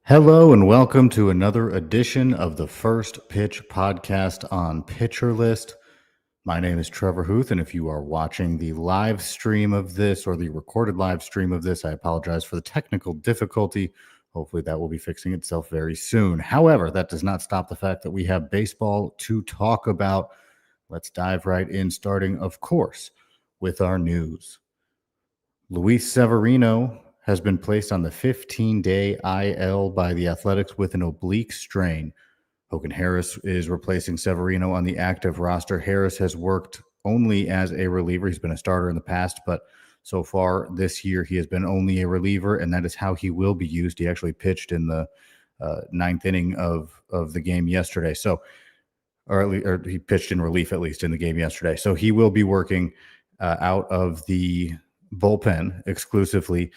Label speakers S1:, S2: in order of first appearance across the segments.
S1: Hello and welcome to another edition of the First Pitch podcast on Pitcher List. My name is Trevor Hooth, and if you are watching the live stream of this or the recorded live stream of this, I apologize for the technical difficulty. Hopefully that will be fixing itself very soon. However, that does not stop the fact that we have baseball to talk about. Let's dive right in, starting, of course, with our news. Luis Severino has been placed on the 15-day IL by the Athletics with an oblique strain. Hogan Harris is replacing Severino on the active roster. Harris has worked only as a reliever. He's been a starter in the past, but so far this year he has been only a reliever, and that is how he will be used. He actually pitched in the ninth inning of the game yesterday. Or he pitched in relief, at least in the game yesterday. So he will be working out of the bullpen exclusively.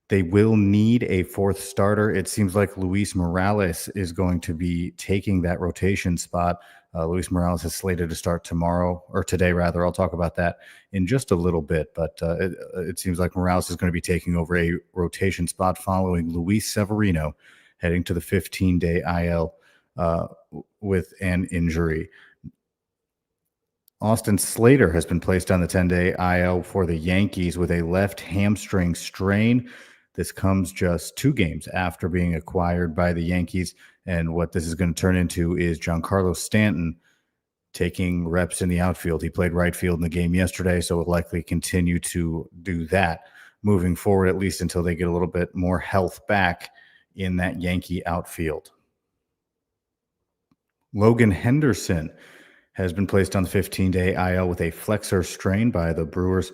S1: They will need a fourth starter. It seems like Luis Morales is going to be taking that rotation spot. Luis Morales is slated to start tomorrow, or today rather. I'll talk about that in just a little bit, but it seems like Morales is going to be taking over a rotation spot following Luis Severino heading to the 15-day IL with an injury. Austin Slater has been placed on the 10-day IL for the Yankees with a left hamstring strain. This comes just 2 games after being acquired by the Yankees, and what this is going to turn into is Giancarlo Stanton taking reps in the outfield. He played right field in the game yesterday, so will likely continue to do that moving forward, at least until they get a little bit more health back in that Yankee outfield. Logan Henderson has been placed on the 15-day IL with a flexor strain by the Brewers.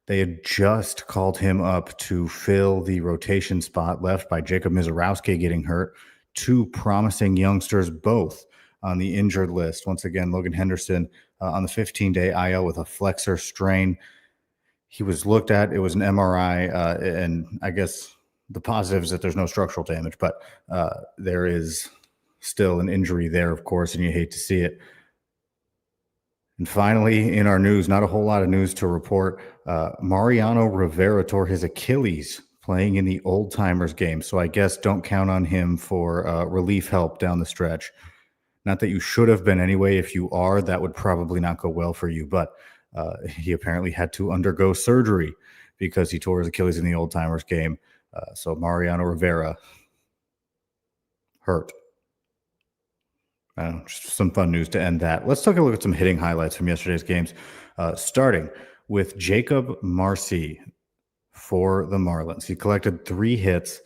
S1: They had just called him up to fill the rotation spot left by Jacob Mizorowski getting hurt. 2 promising youngsters, both on the injured list. Once again, Logan Henderson on the 15-day IL with a flexor strain. He was looked at. It was an MRI, and I guess the positive is that there's no structural damage, but there is still an injury there, of course, and you hate to see it. And finally, in our news, not a whole lot of news to report. Mariano Rivera tore his Achilles playing in the Old Timers game. So I guess don't count on him for relief help down the stretch. Not that you should have been anyway. If you are, that would probably not go well for you. But he apparently had to undergo surgery because he tore his Achilles in the Old Timers game. So Mariano Rivera hurt. Just some fun news to end that. Let's take a look at some hitting highlights from yesterday's games, starting with Jacob Marcy for the Marlins. He collected 3 hits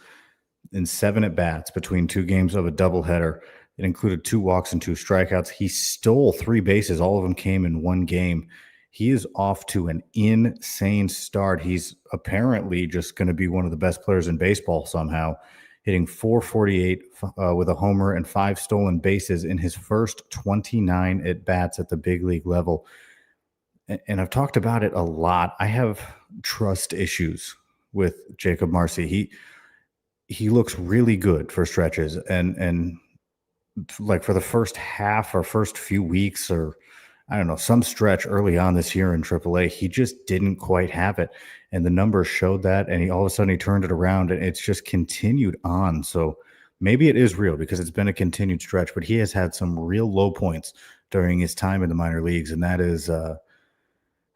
S1: in 7 at-bats between 2 games of a doubleheader. It included 2 walks and 2 strikeouts. He stole 3 bases. All of them came in 1 game. He is off to an insane start. He's apparently just going to be one of the best players in baseball somehow, hitting .448 with a homer and 5 stolen bases in his first 29 at-bats at the big league level. And I've talked about it a lot. I have trust issues with Jacob Marcy. He looks really good for stretches, and like for the first half or first few weeks, or I don't know, some stretch early on this year in AAA, he just didn't quite have it. And the numbers showed that, and all of a sudden he turned it around, and it's just continued on. So maybe it is real because it's been a continued stretch, but he has had some real low points during his time in the minor leagues. And that is, I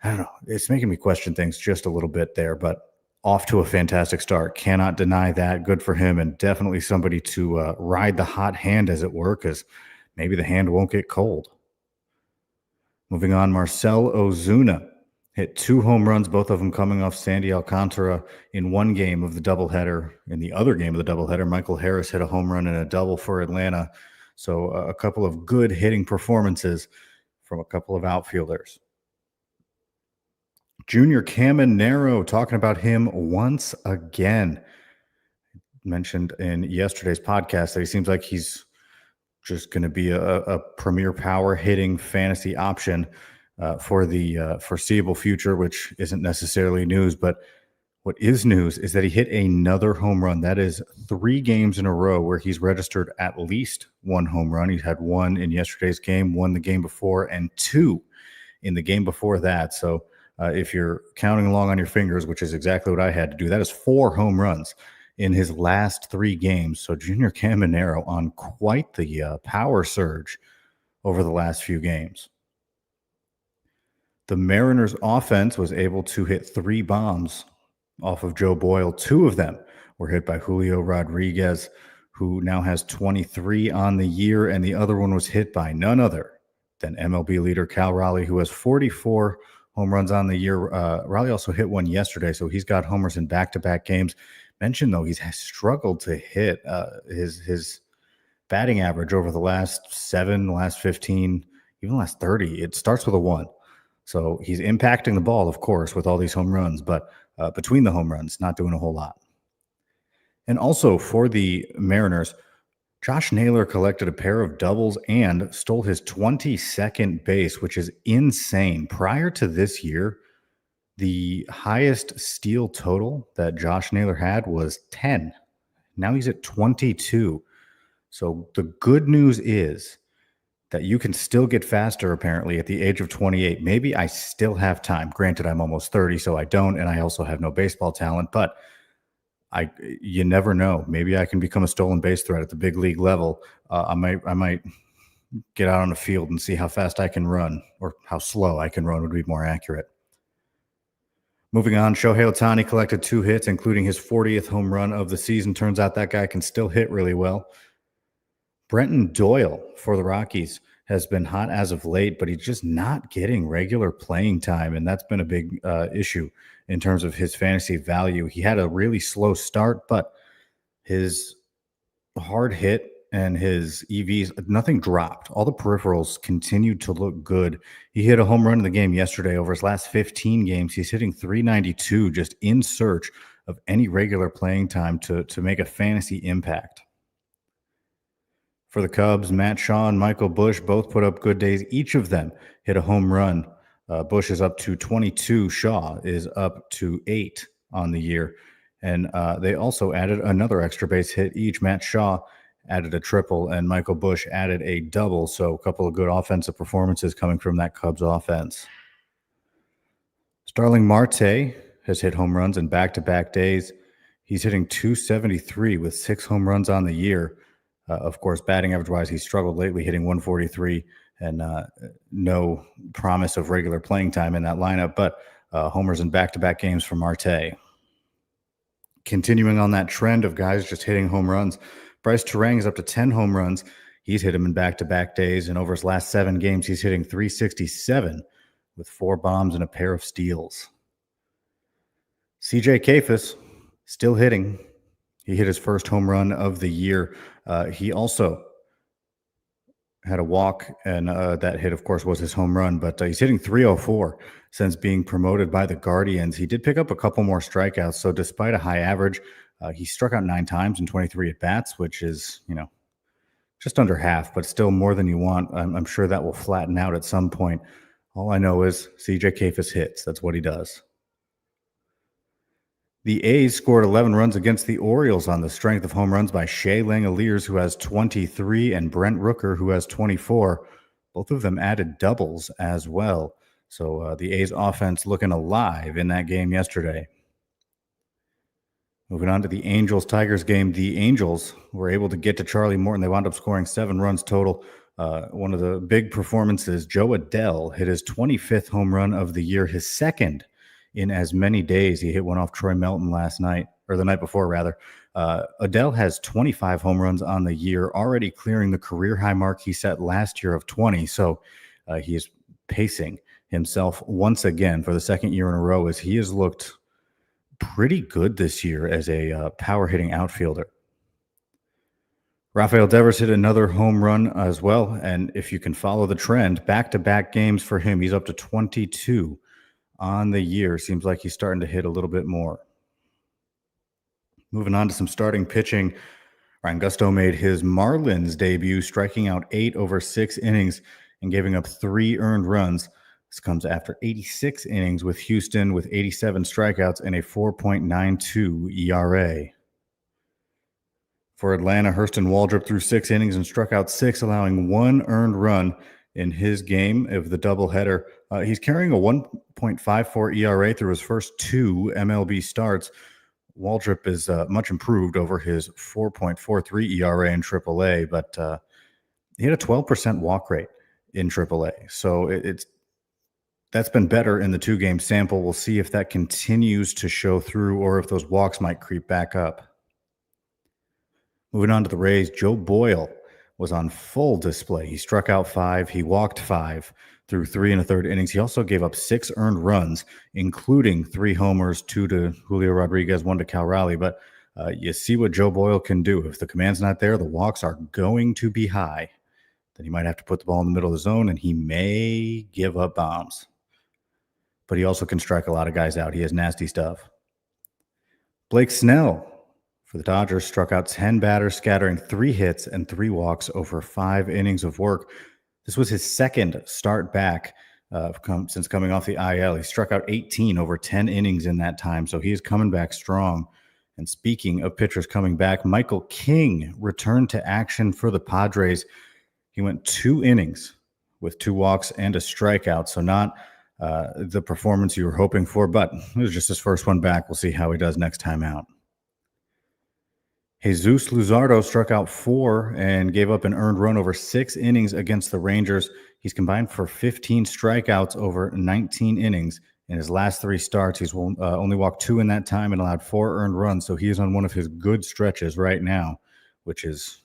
S1: don't know, it's making me question things just a little bit there, but off to a fantastic start. Cannot deny that. Good for him, and definitely somebody to ride the hot hand, as it were, because maybe the hand won't get cold. Moving on, Marcell Ozuna hit 2 home runs, both of them coming off Sandy Alcantara in 1 game of the doubleheader. In the other game of the doubleheader, Michael Harris hit a home run and a double for Atlanta. So a couple of good hitting performances from a couple of outfielders. Junior Caminero, talking about him once again. Mentioned in yesterday's podcast that he seems like he's just going to be a premier power hitting fantasy option for the foreseeable future, which isn't necessarily news. But what is news is that he hit another home run. That is 3 games in a row where he's registered at least 1 home run. He's had 1 in yesterday's game, 1 the game before, and 2 in the game before that. So if you're counting along on your fingers, which is exactly what I had to do, that is 4 home runs in his last 3 games. So Junior Caminero on quite the power surge over the last few games. The Mariners offense was able to hit 3 bombs off of Joe Boyle. 2 of them were hit by Julio Rodriguez, who now has 23 on the year, and the other one was hit by none other than MLB leader Cal Raleigh, who has 44 home runs on the year. Raleigh also hit one yesterday, so he's got homers in back-to-back games. Mentioned, though, he's struggled to hit his batting average over the last 7, last 15, even last 30. It starts with a 1. So he's impacting the ball, of course, with all these home runs, but between the home runs, not doing a whole lot. And also for the Mariners, Josh Naylor collected a pair of doubles and stole his 22nd base, which is insane. Prior to this year, the highest steal total that Josh Naylor had was 10. Now he's at 22. So the good news is that you can still get faster, apparently, at the age of 28. Maybe I still have time. Granted, I'm almost 30, so I don't, and I also have no baseball talent, but you never know. Maybe I can become a stolen base threat at the big league level. I might get out on the field and see how fast I can run, or how slow I can run would be more accurate. Moving on, Shohei Ohtani collected 2 hits, including his 40th home run of the season. Turns out that guy can still hit really well. Brenton Doyle for the Rockies has been hot as of late, but he's just not getting regular playing time, and that's been a big issue in terms of his fantasy value. He had a really slow start, but his hard hit and his EVs, nothing dropped. All the peripherals continued to look good. He hit a home run in the game yesterday. Over his last 15 games, he's hitting 392, just in search of any regular playing time to make a fantasy impact. For the Cubs, Matt Shaw and Michael Busch both put up good days. Each of them hit a home run. Busch is up to 22. Shaw is up to 8 on the year. And they also added another extra base hit each. Matt Shaw added a triple, and Michael Busch added a double. So a couple of good offensive performances coming from that Cubs offense. Starling Marte has hit home runs in back-to-back days. He's hitting 273 with 6 home runs on the year. Of course, batting average-wise, he's struggled lately, hitting 143, and no promise of regular playing time in that lineup, but homers in back-to-back games for Marte. Continuing on that trend of guys just hitting home runs, Bryce Terang is up to 10 home runs. He's hit him in back-to-back days, and over his last 7 games, he's hitting 367 with 4 bombs and a pair of steals. CJ Kayfus still hitting. He hit his first home run of the year. He also had a walk, and that hit, of course, was his home run. But he's hitting 304 since being promoted by the Guardians. He did pick up a couple more strikeouts. So despite a high average, he struck out 9 times in 23 at-bats, which is, just under half, but still more than you want. I'm sure that will flatten out at some point. All I know is CJ Kayfus hits. That's what he does. The A's scored 11 runs against the Orioles on the strength of home runs by Shea Langoliers, who has 23, and Brent Rooker, who has 24. Both of them added doubles as well. So the A's offense looking alive in that game yesterday. Moving on to the Angels-Tigers game, the Angels were able to get to Charlie Morton. They wound up scoring 7 runs total. One of the big performances, Joe Adell hit his 25th home run of the year, his second in as many days. He hit one off Troy Melton last night, or the night before, rather. Adell has 25 home runs on the year, already clearing the career high mark he set last year of 20. So he is pacing himself once again for the second year in a row, as he has looked pretty good this year as a power hitting outfielder. Rafael Devers hit another home run as well. And if you can follow the trend, back-to-back games for him, he's up to 22 on the year. Seems like he's starting to hit a little bit more. Moving on to some starting pitching. Ryan Gusto made his Marlins debut, striking out 8 over 6 innings and giving up 3 earned runs. This comes after 86 innings with Houston, with 87 strikeouts and a 4.92 ERA. For Atlanta, Hurston Waldrep threw 6 innings and struck out 6, allowing 1 earned run in his game of the doubleheader. He's carrying a 1.54 ERA through his first 2 MLB starts. Waldrep is much improved over his 4.43 ERA in AAA, but he had a 12% walk rate in AAA. So that's been better in the 2-game sample. We'll see if that continues to show through or if those walks might creep back up. Moving on to the Rays, Joe Boyle was on full display. He struck out 5, he walked 5 through 3 1/3 innings. He also gave up 6 earned runs, including 3 homers, 2 to Julio Rodriguez, 1 to Cal Raleigh. But you see what Joe Boyle can do. If the command's not there, the walks are going to be high. Then he might have to put the ball in the middle of the zone, and he may give up bombs. But he also can strike a lot of guys out. He has nasty stuff. Blake Snell for the Dodgers struck out 10 batters, scattering 3 hits and 3 walks over 5 innings of work. This was his second start back since coming off the IL. He struck out 18 over 10 innings in that time, so he is coming back strong. And speaking of pitchers coming back, Michael King returned to action for the Padres. He went 2 innings with 2 walks and a strikeout, so not the performance you were hoping for, but it was just his first one back. We'll see how he does next time out. Jesus Luzardo struck out 4 and gave up an earned run over 6 innings against the Rangers. He's combined for 15 strikeouts over 19 innings. In his last 3 starts, he's only walked 2 in that time and allowed 4 earned runs, so he is on one of his good stretches right now, which is,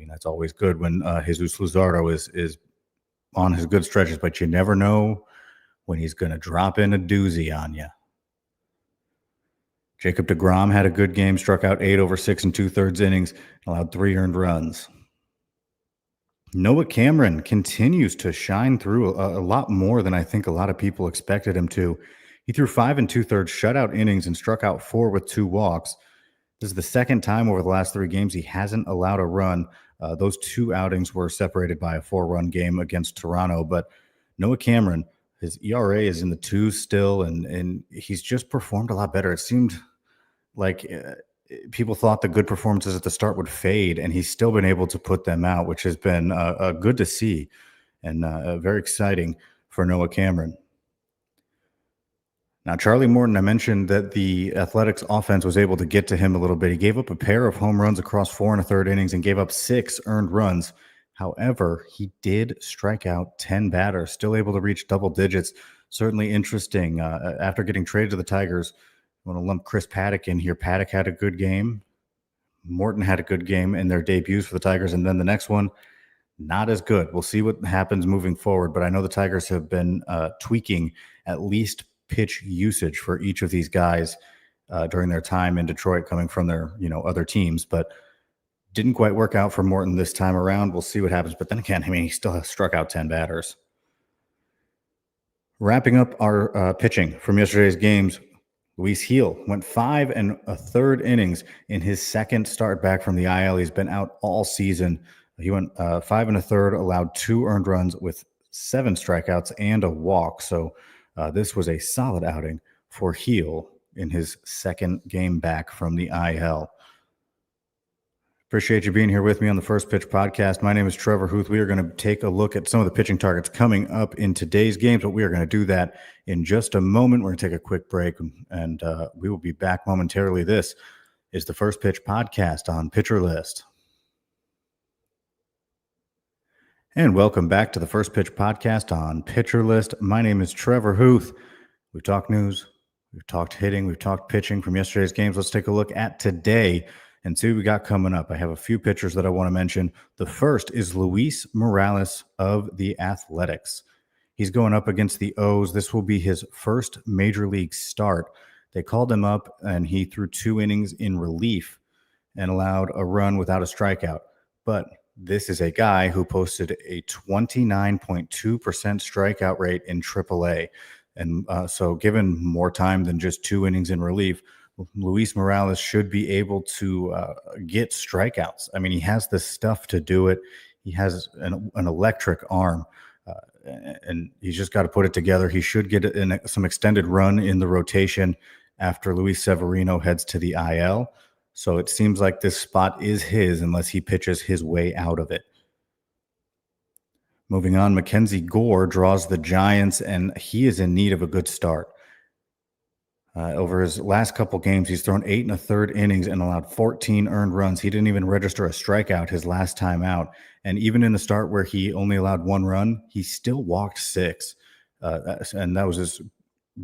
S1: that's always good when Jesus Luzardo is on his good stretches, but you never know when he's going to drop in a doozy on you. Jacob deGrom had a good game, struck out 8 over 6 2/3 innings, allowed 3 earned runs. Noah Cameron continues to shine through a lot more than I think a lot of people expected him to. He threw 5 2/3 shutout innings and struck out 4 with 2 walks. This is the second time over the last 3 games he hasn't allowed a run. Those 2 outings were separated by a 4-run game against Toronto, but Noah Cameron, his ERA is in the 2s still, and he's just performed a lot better. It seemed like people thought the good performances at the start would fade, and he's still been able to put them out, which has been good to see and very exciting for Noah Cameron. Now, Charlie Morton, I mentioned that the Athletics offense was able to get to him a little bit. He gave up a pair of home runs across 4 1/3 innings and gave up 6 earned runs. However, he did strike out 10 batters, still able to reach double digits. Certainly interesting. After getting traded to the Tigers, I want to lump Chris Paddock in here. Paddock had a good game. Morton had a good game in their debuts for the Tigers, and then the next one, not as good. We'll see what happens moving forward, but I know the Tigers have been tweaking at least pitch usage for each of these guys during their time in Detroit, coming from their other teams, but didn't quite work out for Morton this time around. We'll see what happens. But then again, he still has struck out 10 batters. Wrapping up our pitching from yesterday's games, Luis Gil went 5 1/3 innings in his second start back from the IL. He's been out all season. He went 5 1/3, allowed 2 earned runs with 7 strikeouts and a walk. So this was a solid outing for Gil in his second game back from the IL. Appreciate you being here with me on the First Pitch Podcast. My name is Trevor Hooth. We are going to take a look at some of the pitching targets coming up in today's games, but we are going to do that in just a moment. We're going to take a quick break, and we will be back momentarily. This is the First Pitch Podcast on Pitcher List. And welcome back to the First Pitch Podcast on Pitcher List. My name is Trevor Hooth. We've talked news, we've talked hitting, we've talked pitching from yesterday's games. Let's take a look at today and see what we got coming up. I have a few pitchers that I want to mention. The first is Luis Morales of the Athletics. He's going up against the O's. This will be his first major league start. They called him up, and he threw 2 innings in relief and allowed a run without a strikeout. But this is a guy who posted a 29.2% strikeout rate in AAA. And so given more time than just 2 innings in relief, Luis Morales should be able to get strikeouts. He has the stuff to do it. He has an electric arm, and he's just got to put it together. He should get some extended run in the rotation after Luis Severino heads to the IL. So it seems like this spot is his unless he pitches his way out of it. Moving on, Mackenzie Gore draws the Giants, and he is in need of a good start. Over his last couple games, he's thrown 8 1/3 innings and allowed 14 earned runs. He didn't even register a strikeout his last time out. And even in the start where he only allowed 1 run, he still walked 6. And that was his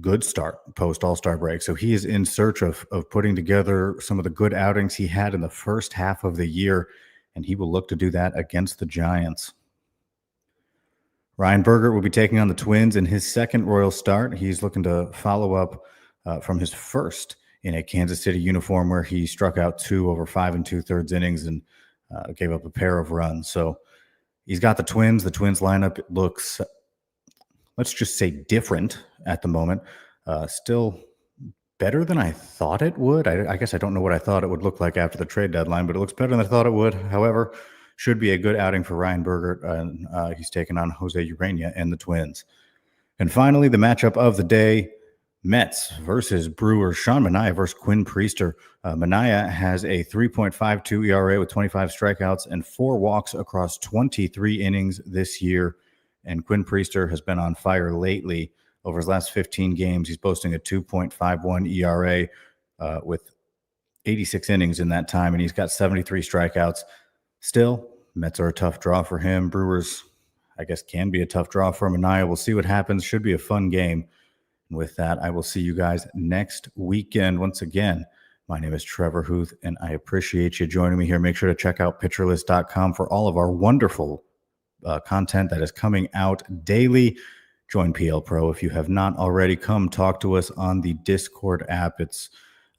S1: good start post All-Star break. So he is in search of putting together some of the good outings he had in the first half of the year, and he will look to do that against the Giants. Ryan Bergert will be taking on the Twins in his second Royals start. He's looking to follow up from his first in a Kansas City uniform where he struck out 2 over 5 2/3 innings and gave up a pair of runs. So he's got the Twins. The Twins lineup looks, let's just say, different at the moment. Still better than I thought it would. I guess I don't know what I thought it would look like after the trade deadline, but it looks better than I thought it would. However, should be a good outing for Ryan Bergert. And he's taking on Jose Urena and the Twins. And finally, the matchup of the day, Mets versus Brewers. Sean Manaea versus Quinn Priester. Manaea has a 3.52 ERA with 25 strikeouts and 4 walks across 23 innings this year. And Quinn Priester has been on fire lately. Over his last 15 games, he's posting a 2.51 ERA with 86 innings in that time, and he's got 73 strikeouts. Still, Mets are a tough draw for him. Brewers, I guess, can be a tough draw for Manaea. We'll see what happens. Should be a fun game. And with that, I will see you guys next weekend. Once again, my name is Trevor Hooth, and I appreciate you joining me here. Make sure to check out pitcherlist.com for all of our wonderful content that is coming out daily. Join PL Pro if you have not already. Come talk to us on the Discord app. It's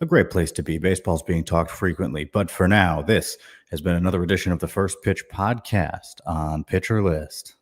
S1: a great place to be. Baseball's being talked frequently. But for now, this has been another edition of the First Pitch Podcast on Pitcher List.